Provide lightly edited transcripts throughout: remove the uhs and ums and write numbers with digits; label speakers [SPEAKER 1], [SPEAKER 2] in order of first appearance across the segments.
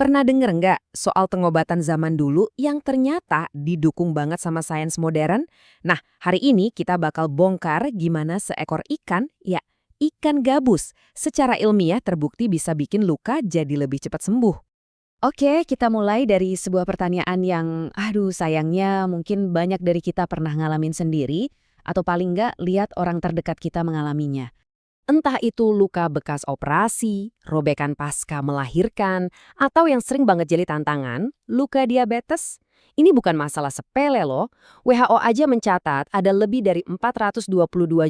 [SPEAKER 1] Pernah denger nggak soal pengobatan zaman dulu yang ternyata didukung banget sama sains modern? Nah, hari ini kita bakal bongkar gimana seekor ikan, ya ikan gabus, secara ilmiah terbukti bisa bikin luka jadi lebih cepat sembuh.
[SPEAKER 2] Oke, kita mulai dari sebuah pertanyaan yang, sayangnya mungkin banyak dari kita pernah ngalamin sendiri, atau paling nggak lihat orang terdekat kita mengalaminya.
[SPEAKER 1] Entah itu luka bekas operasi, robekan pasca melahirkan, atau yang sering banget jadi tantangan, luka diabetes. Ini bukan masalah sepele loh. WHO aja mencatat ada lebih dari 422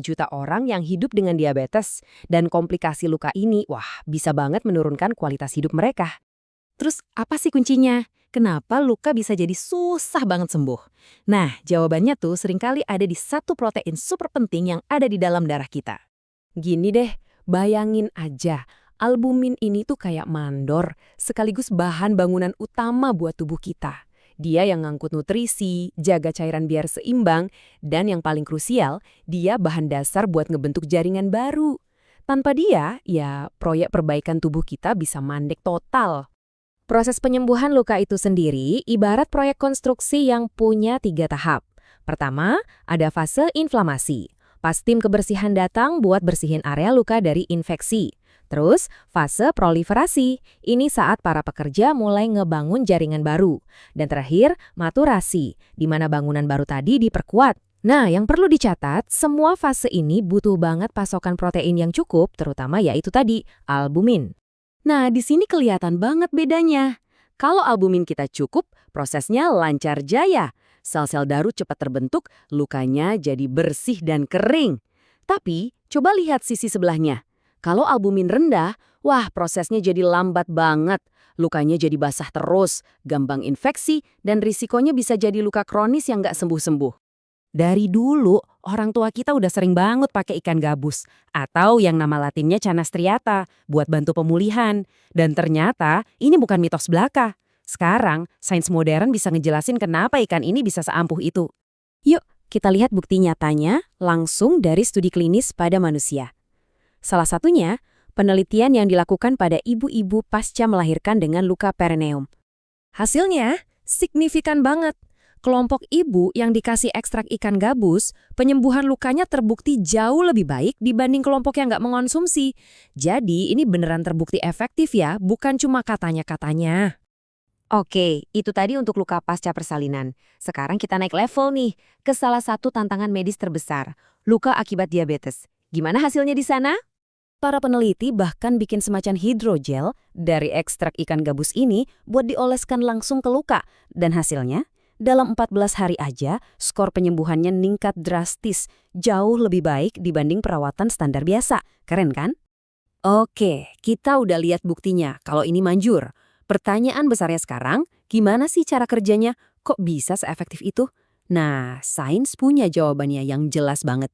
[SPEAKER 1] juta orang yang hidup dengan diabetes. Dan komplikasi luka ini, wah bisa banget menurunkan kualitas hidup mereka. Terus apa sih kuncinya? Kenapa luka bisa jadi susah banget sembuh? Nah, jawabannya tuh seringkali ada di satu protein super penting yang ada di dalam darah kita. Gini deh, bayangin aja, albumin ini tuh kayak mandor, sekaligus bahan bangunan utama buat tubuh kita. Dia yang ngangkut nutrisi, jaga cairan biar seimbang, dan yang paling krusial, dia bahan dasar buat ngebentuk jaringan baru. Tanpa dia, ya proyek perbaikan tubuh kita bisa mandek total. Proses penyembuhan luka itu sendiri ibarat proyek konstruksi yang punya 3 tahap. Pertama, ada fase inflamasi. Pas tim kebersihan datang buat bersihin area luka dari infeksi. Terus, fase proliferasi. Ini saat para pekerja mulai ngebangun jaringan baru. Dan terakhir, maturasi, di mana bangunan baru tadi diperkuat. Nah, yang perlu dicatat, semua fase ini butuh banget pasokan protein yang cukup, terutama yaitu tadi, albumin. Nah, di sini kelihatan banget bedanya. Kalau albumin kita cukup, prosesnya lancar jaya. Sel-sel darah cepat terbentuk, lukanya jadi bersih dan kering. Tapi, coba lihat sisi sebelahnya. Kalau albumin rendah, wah prosesnya jadi lambat banget. Lukanya jadi basah terus, gampang infeksi, dan risikonya bisa jadi luka kronis yang nggak sembuh-sembuh. Dari dulu, orang tua kita udah sering banget pakai ikan gabus, atau yang nama latinnya Canas striata, buat bantu pemulihan. Dan ternyata, ini bukan mitos belaka. Sekarang, sains modern bisa ngejelasin kenapa ikan ini bisa seampuh itu. Yuk, kita lihat bukti nyatanya langsung dari studi klinis pada manusia. Salah satunya, penelitian yang dilakukan pada ibu-ibu pasca melahirkan dengan luka perineum. Hasilnya, signifikan banget. Kelompok ibu yang dikasih ekstrak ikan gabus, penyembuhan lukanya terbukti jauh lebih baik dibanding kelompok yang nggak mengonsumsi. Jadi ini beneran terbukti efektif ya, bukan cuma katanya-katanya. Oke, itu tadi untuk luka pasca persalinan. Sekarang kita naik level nih, ke salah satu tantangan medis terbesar, luka akibat diabetes. Gimana hasilnya di sana? Para peneliti bahkan bikin semacam hidrogel dari ekstrak ikan gabus ini buat dioleskan langsung ke luka. Dan hasilnya? Dalam 14 hari aja, skor penyembuhannya ningkat drastis, jauh lebih baik dibanding perawatan standar biasa. Keren kan? Oke, kita udah lihat buktinya kalau ini manjur. Pertanyaan besarnya sekarang, gimana sih cara kerjanya? Kok bisa seefektif itu? Nah, sains punya jawabannya yang jelas banget.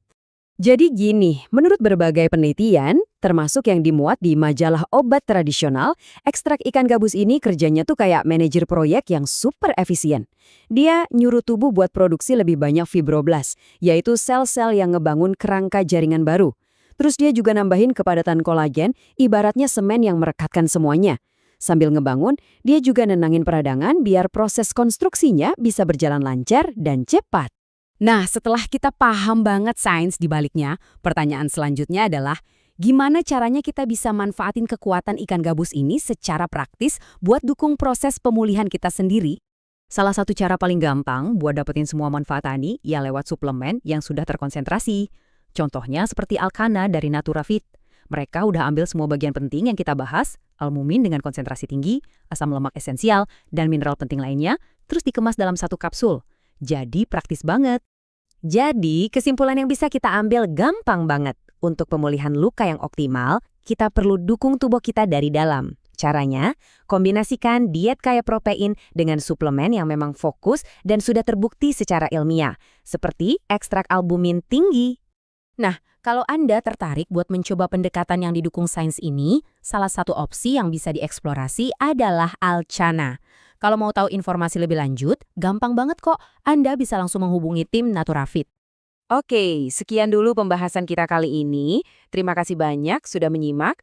[SPEAKER 1] Jadi gini, menurut berbagai penelitian, termasuk yang dimuat di majalah obat tradisional, ekstrak ikan gabus ini kerjanya tuh kayak manajer proyek yang super efisien. Dia nyuruh tubuh buat produksi lebih banyak fibroblast, yaitu sel-sel yang ngebangun kerangka jaringan baru. Terus dia juga nambahin kepadatan kolagen, ibaratnya semen yang merekatkan semuanya. Sambil ngebangun, dia juga nenangin peradangan biar proses konstruksinya bisa berjalan lancar dan cepat. Nah, setelah kita paham banget sains di baliknya, pertanyaan selanjutnya adalah gimana caranya kita bisa manfaatin kekuatan ikan gabus ini secara praktis buat dukung proses pemulihan kita sendiri? Salah satu cara paling gampang buat dapetin semua manfaat tani ya lewat suplemen yang sudah terkonsentrasi. Contohnya seperti Alkana dari Naturafit. Mereka udah ambil semua bagian penting yang kita bahas, albumin dengan konsentrasi tinggi, asam lemak esensial, dan mineral penting lainnya, terus dikemas dalam satu kapsul. Jadi praktis banget. Jadi kesimpulan yang bisa kita ambil gampang banget. Untuk pemulihan luka yang optimal, kita perlu dukung tubuh kita dari dalam. Caranya, kombinasikan diet kaya protein dengan suplemen yang memang fokus dan sudah terbukti secara ilmiah, seperti ekstrak albumin tinggi. Nah, kalau Anda tertarik buat mencoba pendekatan yang didukung sains ini, salah satu opsi yang bisa dieksplorasi adalah Alchana. Kalau mau tahu informasi lebih lanjut, gampang banget kok. Anda bisa langsung menghubungi tim Naturafit. Oke, sekian dulu pembahasan kita kali ini. Terima kasih banyak sudah menyimak.